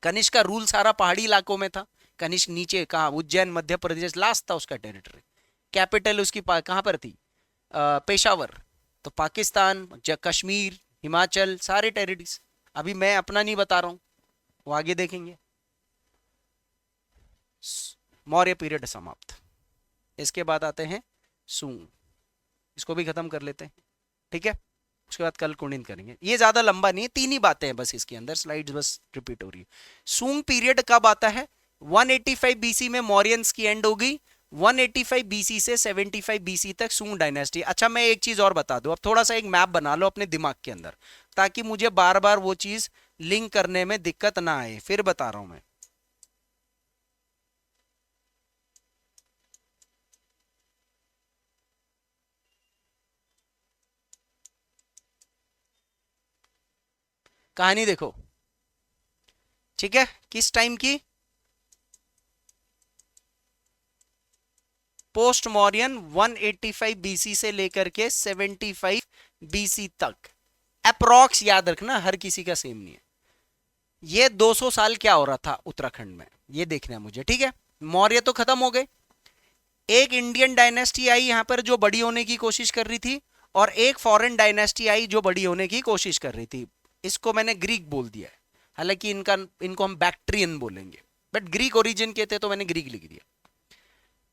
कनिष्क का रूल सारा पहाड़ी इलाकों में था। कनिष्क नीचे कहाँ, उज्जैन मध्य प्रदेश लास्ट था उसका टेरिटरी। कैपिटल उसकी कहाँ पर थी, पेशावर। तो पाकिस्तान, कश्मीर, हिमाचल, सारे टेरिटरीज। अभी मैं अपना नहीं बता रहा हूं, वो आगे देखेंगे। मौर्य पीरियड समाप्त। इसके बाद आते हैं सूंग, इसको भी खत्म कर लेते हैं, ठीक है। उसके बाद कल कुणिन करेंगे, ये ज्यादा लंबा नहीं है, 3 ही बातें हैं बस इसके अंदर, स्लाइड्स बस रिपीट हो रही है। सूंग पीरियड कब आता है, 185 बीसी में मौर्यंस की एंड हो गई। 185 बीसी से 75 बीसी तक सूंग डायनेस्टी। अच्छा मैं एक चीज और बता दूं, अब थोड़ा सा एक मैप बना लो अपने दिमाग के अंदर, ताकि मुझे बार बार वो चीज लिंक करने में दिक्कत ना आए। फिर बता रहा हूं मैं, कहानी देखो, ठीक है। किस टाइम की, पोस्ट मौर्यन 185 बीसी से लेकर के 75 बीसी तक, अप्रॉक्स याद रखना, हर किसी का सेम नहीं है। ये 200 साल क्या हो रहा था उत्तराखंड में, ये देखना है मुझे, ठीक है। मौर्य तो खत्म हो गए, एक इंडियन डायनेस्टी आई यहां पर जो बड़ी होने की कोशिश कर रही थी, और एक फॉरेन डायनेस्टी आई जो बड़ी होने की कोशिश कर रही थी। इसको मैंने ग्रीक बोल दिया है, हालांकि इनको हम बैक्ट्रियन बोलेंगे, बट ग्रीक ओरिजिन के थे तो मैंने ग्रीक लिख दिया।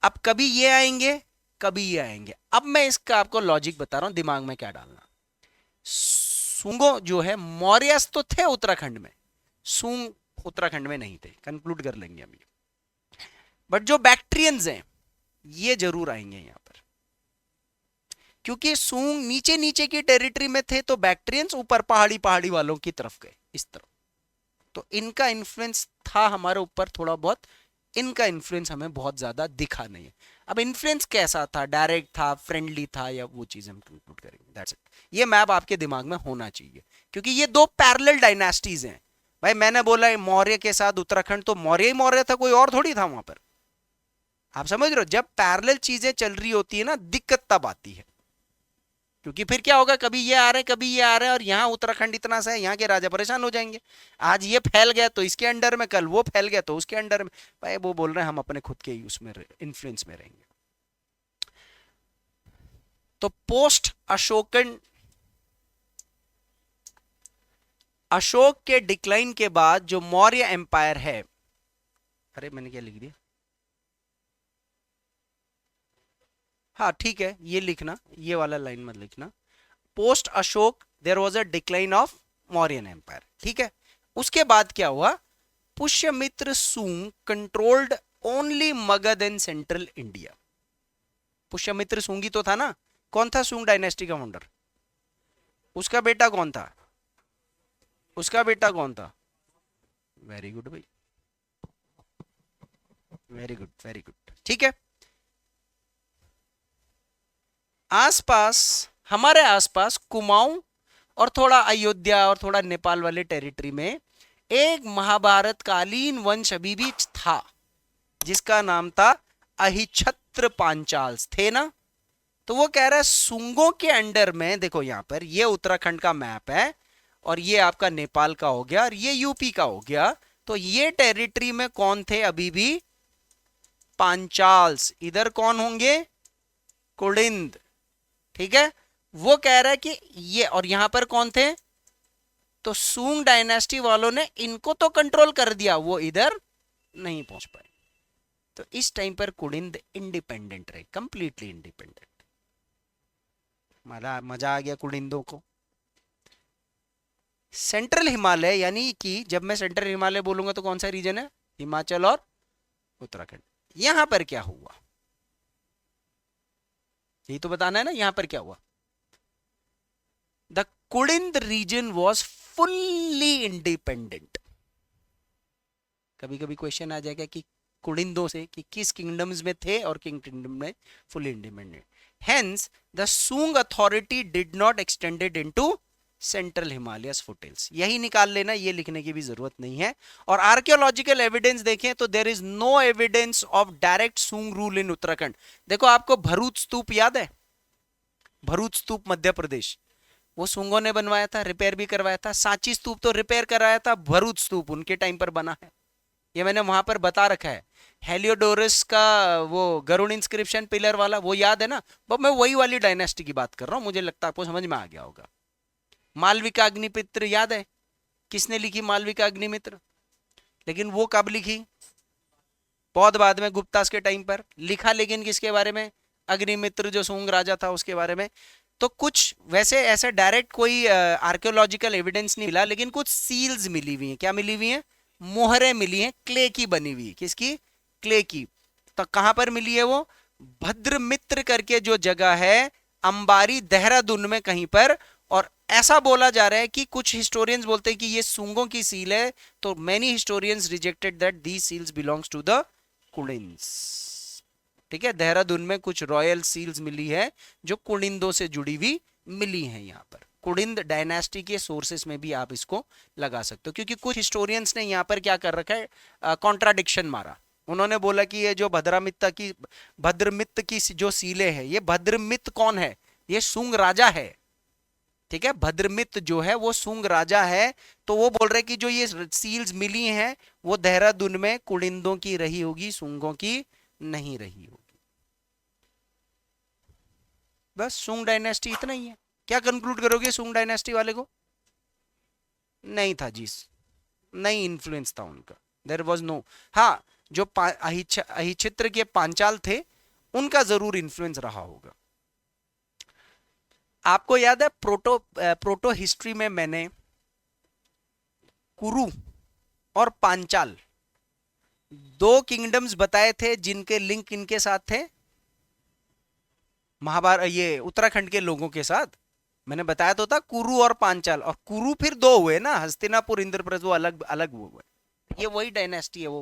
अब कभी ये आएंगे, कभी ये आएंगे। अब मैं इसका आपको लॉजिक बता रहा हूं, दिमाग में क्या डालना। सूंगो जो है, मौर्यस तो थे उत्तराखंड में, सूंग उत्तराखंड में नहीं थे, कंक्लूड कर लेंगे अभी। बट जो बैक्ट्रियंस हैं ये जरूर आएंगे यहां पर, क्योंकि सूंग नीचे नीचे की टेरिटरी में थे, तो बैक्ट्रियंस ऊपर पहाड़ी पहाड़ी वालों की तरफ गए इस तरफ। तो इनका इन्फ्लुएंस था हमारे ऊपर थोड़ा बहुत, इनका इन्फ्लुएंस हमें बहुत ज्यादा दिखा नहीं है। अब इन्फ्लुएंस कैसा था, डायरेक्ट था, फ्रेंडली था, या वो चीज हम कंक्लूड करेंगे, दैट्स इट। ये मैप आपके दिमाग में होना चाहिए, क्योंकि ये दो पैरेलल डायनास्टीज हैं। भाई मैंने बोला मौर्य के साथ उत्तराखंड, तो मौर्य ही मौर्य था, कोई और थोड़ी था वहां पर। आप समझ रहे हो, जब पैरेलल चीजें चल रही होती है ना, दिक्कत तब आती है। क्योंकि फिर क्या होगा, कभी ये आ रहे हैं, कभी ये आ रहे हैं, और यहाँ उत्तराखंड इतना सा है, यहाँ के राजा परेशान हो जाएंगे। आज ये फैल गया तो इसके अंडर में, कल वो फैल गया तो उसके अंडर में। भाई वो बोल रहे हैं हम अपने खुद के ही उसमें इन्फ्लुएंस में रहेंगे। तो पोस्ट अशोकन, अशोक के डिक्लाइन के बाद जो मौर्य एम्पायर है, अरे मैंने क्या लिख दिया, हाँ ठीक है, ये लिखना, ये वाला लाइन मत लिखना। Post Ashoka there was a decline of Mauryan empire, ठीक है। उसके बाद क्या हुआ, Pushyamitra Sunga controlled only Magadha and central India. Pushyamitra सूंगी तो था ना, कौन था सूंग डायनेस्टी का फाउंडर, उसका बेटा कौन था, उसका बेटा कौन था, वेरी गुड भाई, वेरी गुड वेरी गुड, ठीक है। आसपास, हमारे आसपास कुमाऊं और थोड़ा अयोध्या और थोड़ा नेपाल वाले टेरिटरी में एक महाभारत कालीन वंश अभी भी था, जिसका नाम था अहिछत्र पांचाल्स, थे ना। तो वो कह रहा है सुंगों के अंडर में, देखो यहां पर ये उत्तराखंड का मैप है, और ये आपका नेपाल का हो गया, और ये यूपी का हो गया। तो ये टेरिटरी में कौन थे अभी भी, पांचाल्स। इधर कौन होंगे, कुलिंद, ठीक है। वो कह रहा है कि ये, और यहां पर कौन थे, तो सूंग डायनेस्टी वालों ने इनको तो कंट्रोल कर दिया, वो इधर नहीं पहुंच पाए। तो इस टाइम पर कुलिंद इंडिपेंडेंट रहे, कंप्लीटली इंडिपेंडेंट। मजा आ गया कुलिंदों को। सेंट्रल हिमालय, यानी कि जब मैं सेंट्रल हिमालय बोलूंगा तो कौन सा रीजन है, हिमाचल और उत्तराखंड। यहां पर क्या हुआ, यही तो बताना है ना, यहां पर क्या हुआ। The Kulind region was fully independent. कभी कभी क्वेश्चन आ जाएगा कि कुलिंदों से कि किस किंगडम्स में थे, और किंगडम में fully independent. Hence the Sunga authority did not extended into central Himalayas foothills. यही निकाल लेना, ये लिखने की भी जरूरत नहीं है। और आर्कियोलॉजिकल एविडेंस देखें तो there is no evidence of direct Sunga rule in Uttarakhand. देखो आपको भरूच स्तूप याद है, भरूच स्तूप मध्य प्रदेश, वो सुंगों ने बनवाया था, रिपेयर भी करवाया था। सांची स्तूप तो रिपेयर कराया था, भरूच स्तूप उनके टाइम पर बना है, ये मैंने वहां पर बता रखा है। हेलियोडोरस का वो गरुड़ इंस्क्रिप्शन पिलर वाला, वो याद है ना? बस मैं वही वाली डायनेस्टी की बात कर रहा हूँ, मुझे लगता है आपको समझ में आ गया होगा। मालविका अग्निमित्र याद है? किसने लिखी मालविका अग्निमित्र? लेकिन वो कब लिखी? बहुत बाद में, गुप्तास के टाइम पर लिखा, लेकिन किसके बारे में? अग्निमित्र जो सूंग राजा था उसके बारे में। तो कुछ वैसे ऐसे डायरेक्ट कोई आर्कियोलॉजिकल एविडेंस नहीं मिला, लेकिन कुछ सील्स मिली हुई हैं। क्या मिली हुई हैं? मोहरें मिली हैं, क्ले की बनी हुई। किसकी? क्ले की। तो कहां पर मिली है वो? भद्रमित्र करके जो जगह है, अंबारी देहरादून में कहीं पर। और ऐसा बोला जा रहा है कि कुछ हिस्टोरियंस बोलते हैं कि ये सूंगों की सील है, तो many historians rejected that these seals belongs to the Kunindas. ठीक है, देहरादून में कुछ रॉयल सील्स मिली है जो कुड़िंदों से जुड़ी हुई मिली है। यहाँ पर कुड़िंद डायनेस्टी के सोर्सेस में भी आप इसको लगा सकते हो, क्योंकि कुछ हिस्टोरियंस ने यहाँ पर क्या कर रखा है, कॉन्ट्राडिक्शन मारा। उन्होंने बोला कि ये जो भद्रमित्त की जो सीलें है, ये भद्रमित्त कौन है? ये सुंग राजा है। ठीक है, भद्रमित्त जो है वो सुंग राजा है। तो वो बोल रहे कि जो ये सील्स मिली हैं वो देहरादून में कुड़िंदों की रही होगी, सुंगों की नहीं रही होगी। बस सुंग डायनेस्टी इतना ही है। क्या कंक्लूड करोगे सुंग डायनेस्टी वाले को? नहीं था जी, नहीं इन्फ्लुएंस था उनका, देयर वाज नो। हाँ, जो अहिच्छित्र के पांचाल थे उनका जरूर इन्फ्लुएंस रहा होगा। आपको याद है प्रोटो हिस्ट्री में मैंने कुरु और पांचाल दो किंगडम्स बताए थे जिनके लिंक इनके साथ थे, महाभारत, ये उत्तराखंड के लोगों के साथ। मैंने बताया तो था कुरु और पांचाल, और कुरु फिर दो हुए ना, हस्तिनापुर, इंद्रप्रस्थ, वो अलग अलग हुए। ये वही डायनेस्टी है वो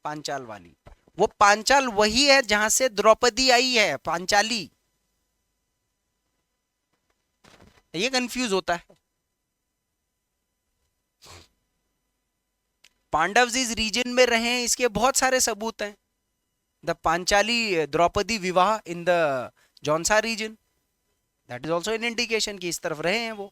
पांचाल वाली। वो पांचाल वही है जहां से द्रौपदी आई है, पांचाली। ये कंफ्यूज होता है। पांडव इस रीजन में रहे हैं, इसके बहुत सारे सबूत हैं। The Panchali Draupadi Vivah in the Jaunsar region, that is also an indication कि इस तरफ रहे हैं वो।